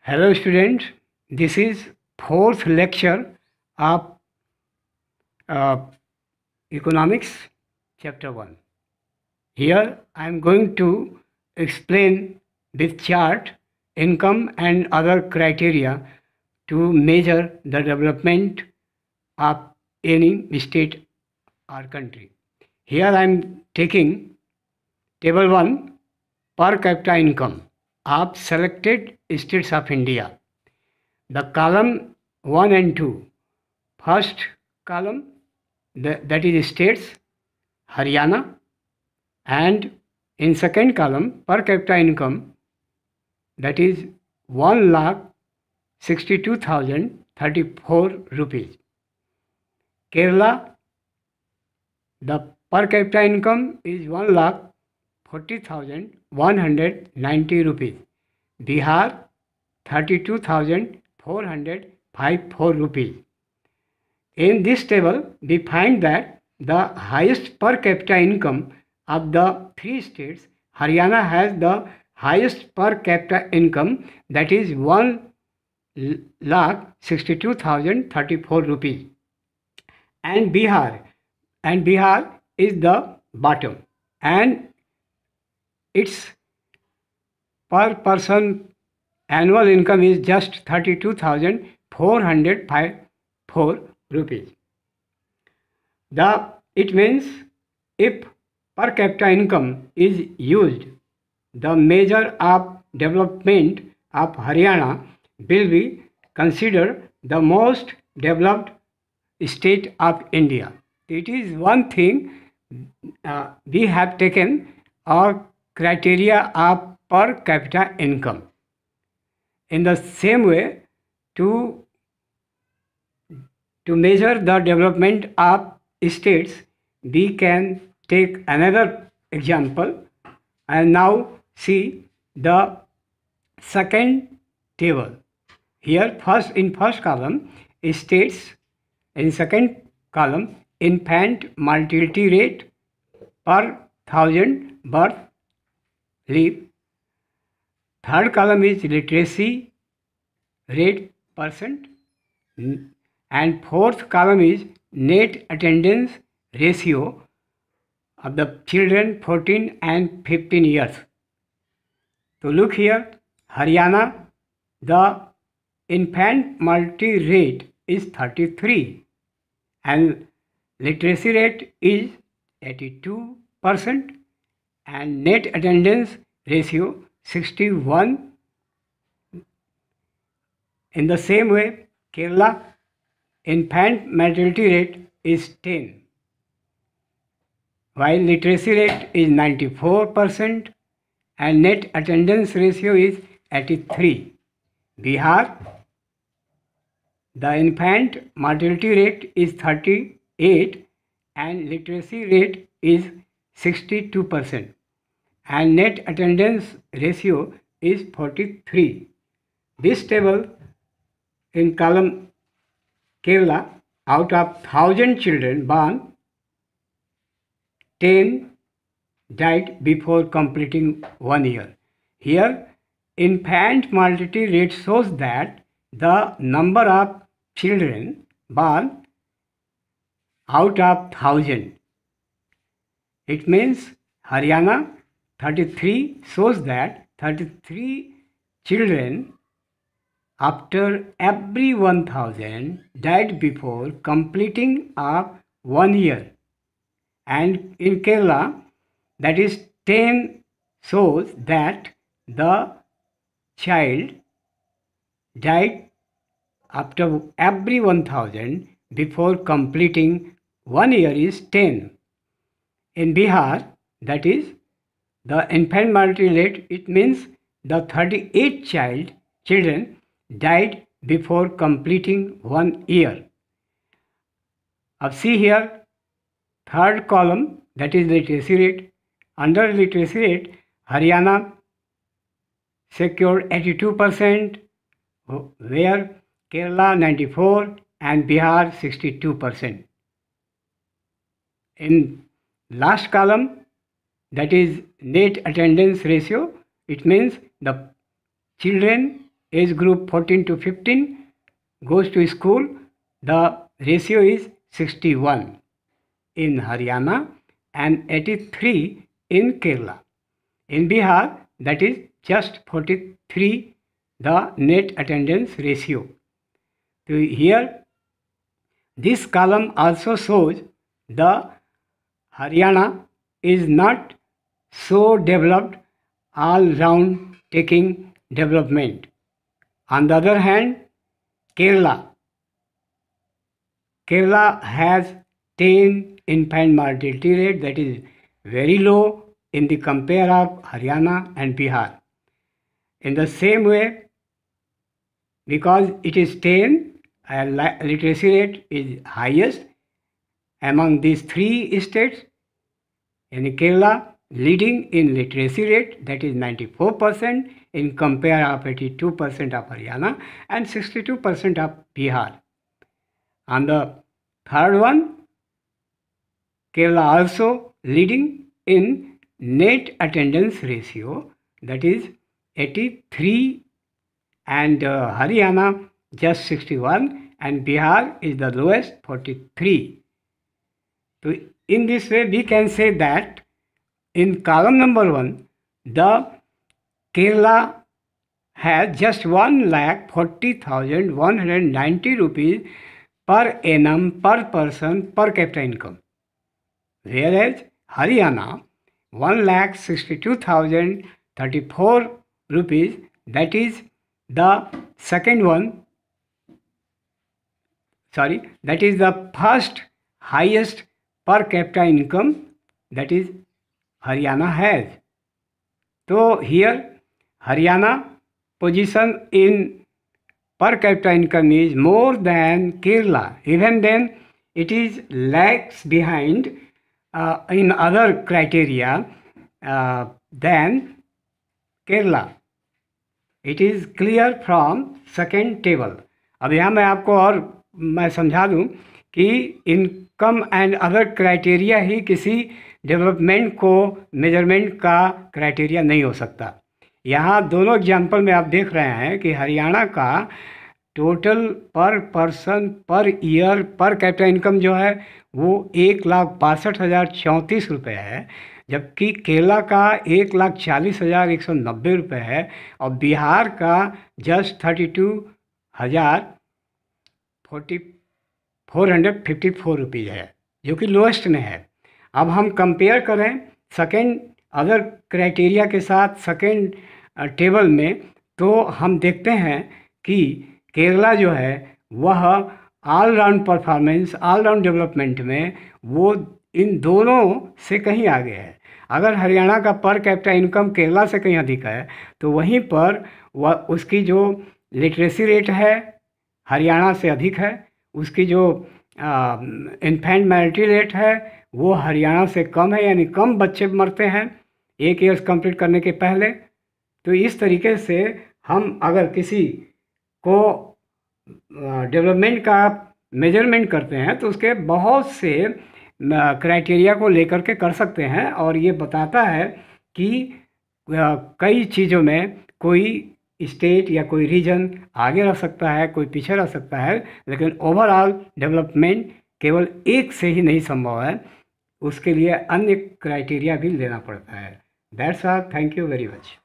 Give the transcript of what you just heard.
Hello students, this is fourth lecture of uh, economics chapter 1. Here I am going to explain with chart income and other criteria to measure the development of any state or country. Here I am taking table 1 per capita income of selected states of India. The column 1 and 2. First column that is states Haryana, and in second column per capita income, that is 1,62,034 rupees. Kerala, the per capita income is 1,40,190 rupees. Bihar, 32,454 rupees. In this table, we find that the highest per capita income of the three states, Haryana has the highest per capita income, that is 1,62,034 rupees. And Bihar is the bottom, and its per person annual income is just 32,454 rupees. It means if per capita income is used, the measure of development of Haryana will be considered the most developed state of India. It is one thing we have taken our criteria of per capita income. In the same way, to measure the development of states, we can take another example and now see the second table. Here in first column states, in second column infant mortality rate per thousand birth leave. Third column is literacy rate percent, and fourth column is net attendance ratio of the children 14 and 15 years. So look here, Haryana, the infant mortality rate is 33 and literacy rate is 82% and net attendance ratio 61. In the same way, Kerala infant mortality rate is 10, while literacy rate is 94% and net attendance ratio is 83. Bihar, the infant mortality rate is 38 and literacy rate is 62% and net attendance ratio is 43. This table in column Kerala, out of 1,000 children born, 10 died before completing 1 year. Here, infant mortality rate shows that the number of children born out of 1,000. It means Haryana 33 shows that 33 children after every 1,000 died before completing of 1 year. And in Kerala, that is 10 shows that the child died after every 1,000 before completing 1 year is 10. In Bihar, that is the infant mortality rate, it means the 38 children died before completing 1 year. Now see here, third column, that is literacy rate. Under literacy rate, Haryana secured 82%, where Kerala 94 and Bihar 62%. In last column, that is net attendance ratio, it means the children age group 14 to 15 goes to school, the ratio is 61 in Haryana and 83 in Kerala. In Bihar, that is just 43 the net attendance ratio. So here this column also shows the Haryana is not so developed all round taking development. On the other hand, Kerala has 10 infant mortality rate, that is very low in the compare of Haryana and Bihar. In the same way, because it is 10, literacy rate is highest among these three states. In Kerala, leading in literacy rate, that is 94% in compare of 82% of Haryana and 62% of Bihar. On the third one, Kerala also leading in net attendance ratio, that is 83, and Haryana just 61, and Bihar is the lowest, 43. So in this way we can say that in column number 1, the Kerala has just 1,40,190 rupees per annum per person per capita income, whereas Haryana 1,62,034 rupees, that is the second one, that is the first highest per capita income that is Haryana has. So here Haryana position in per capita income is more than Kerala. Even then it is lags behind in other criteria than Kerala. It is clear from second table. अब यहाँ मैं आपको और मैं समझा दूँ कि income and other criteria ही किसी डेवलपमेंट को मेजरमेंट का क्राइटेरिया नहीं हो सकता। यहाँ दोनों एग्जाम्पल में आप देख रहे हैं कि हरियाणा का टोटल पर person per year per capita income जो है वो 1,62,034 रुपये है, जबकि केरला का 1,40,190 रुपये है और बिहार का जस्ट 32,454 रुपीज़ है, जो कि लोएस्ट में है। अब हम कंपेयर करें सेकेंड अदर क्राइटेरिया के साथ सेकेंड टेबल में, तो हम देखते हैं कि केरला जो है वह all round performance all round development में वो इन दोनों से कहीं आगे है। अगर हरियाणा का पर कैपिटा इनकम केरला से कहीं अधिक है तो वहीं पर वह उसकी जो लिटरेसी रेट है हरियाणा से अधिक है, उसकी जो इन्फेंट मैरिटी रेट है वो हरियाणा से कम है, यानी कम बच्चे मरते हैं 1 ईयर्स कंप्लीट करने के पहले। तो इस तरीके से हम अगर किसी को डेवलपमेंट का मेजरमेंट करते हैं तो उसके बहुत से क्राइटेरिया को लेकर के कर सकते हैं, और ये बताता है कि कई चीज़ों में कोई स्टेट या कोई रीजन आगे रह सकता है, कोई पीछे रह सकता है, लेकिन ओवरऑल डेवलपमेंट केवल एक से ही नहीं संभव है, उसके लिए अन्य क्राइटेरिया भी लेना पड़ता है। That's all, thank you very much.